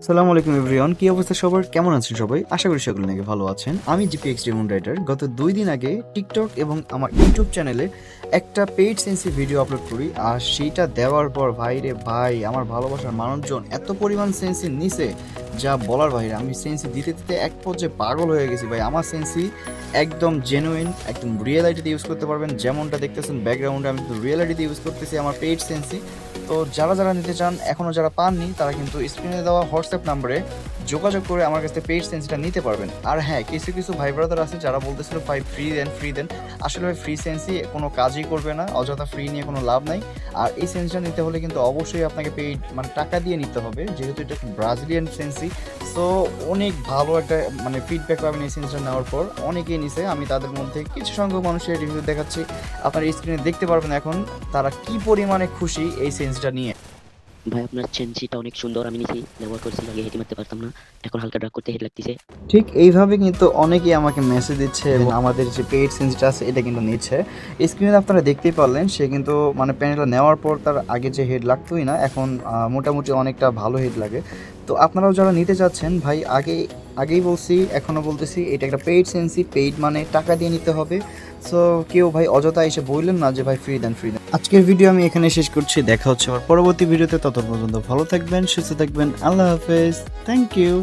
আসসালামু আলাইকুম এভরিওয়ান, কি অবস্থা সবার, কেমন আছেন সবাই? আশা করি সকলে নাকি ভালো আছেন। আমি জিপিএক্স ডেমন রাইটার গত 2 দিন আগে টিকটক এবং আমার ইউটিউব চ্যানেলে একটা পেইড সেন্সি ভিডিও আপলোড করি, আর সেইটা দেওয়ার পর ভাই রে ভাই, আমার ভালোবাসার মানুষজন এত পরিমাণ সেন্সি নিছে যা বলার বাইরে। আমি সেন্সি দিতে দিতে এক পর্যায়ে পাগল হয়ে গেছি ভাই। আমার সেন্সি একদম জেনুইন, একদম রিয়েল আইডিতে ইউজ করতে পারবেন। যেমনটা দেখতেছেন ব্যাকগ্রাউন্ডে, আমি কিন্তু রিয়েল আইডিতে ইউজ করতেছি আমার পেইড সেন্সি। তো যারা যারা নিতে চান, এখনও যারা পাননি, তারা কিন্তু স্ক্রিনে দেওয়া হোয়াটসঅ্যাপ নাম্বারে যোগাযোগ করে আমার কাছে পেইড সেন্সিটা নিতে পারবেন। আর হ্যাঁ, কিছু কিছু ভাই ব্রাদার আছে যারা বলতেছিল ভাই ফ্রি দেন। আসলে ভাই ফ্রি সেন্সি কোনো কাজই করবে না, অযথা ফ্রি নিয়ে কোনো লাভ নাই। আর এই সেন্সিটা নিতে হলে কিন্তু অবশ্যই আপনাকে পেইড মানে টাকা দিয়ে নিতে হবে, যেহেতু এটা ব্রাজিলিয়ান সেন্সি। সো অনেক ভালো একটা মানে ফিডব্যাক পাবেন এই সেন্সিটা নেওয়ার পর। অনেকেই নিছে, আমি তাদের মধ্যে কিছু সংখ্যক মানুষের রিভিউ দেখাচ্ছি। আপনার স্ক্রিনে দেখতে পারবেন এখন তারা কি পরিমাণে খুশি এই সেন্সিটা নিয়ে। ভাই আপনার চেনজিটা অনেক সুন্দর। আমি নিছি, ব্যবহার করছি, আগে হেঁটে মারতে পারতাম না, এখন হালকা ড্রাগ করতে হেড লাগতেছে। ঠিক এইভাবে কিন্তু অনেকেই আমাকে মেসেজ দিচ্ছে এবং আমাদের যে পেইড সেন্সিটা আছে এটা কিন্তু নিচ্ছে। স্ক্রিনে আপনারা দেখতেই পারলেন, সে কিন্তু মানে প্যানেলটা নেওয়ার পর তার আগে যে হেড লাগতোই না, এখন মোটামুটি অনেকটা ভালো হেড লাগে। তো আপনারাও যারা নিতে চাচ্ছেন ভাই, আগেই বলছি, এখনও বলতেছি, এটা একটা পেইড সেন্সি। পেইড মানে টাকা দিয়ে নিতে হবে। সো কেউ ভাই অযথা এসে বললেন না যে ভাই ফ্রি দেন। আজকের ভিডিও আমি এখানে শেষ করছি, দেখা হচ্ছে আবার পরবর্তী ভিডিওতে। তত পর্যন্ত ভালো থাকবেন, সুস্থ থাকবেন, আল্লাহ হাফেজ, থ্যাংক ইউ।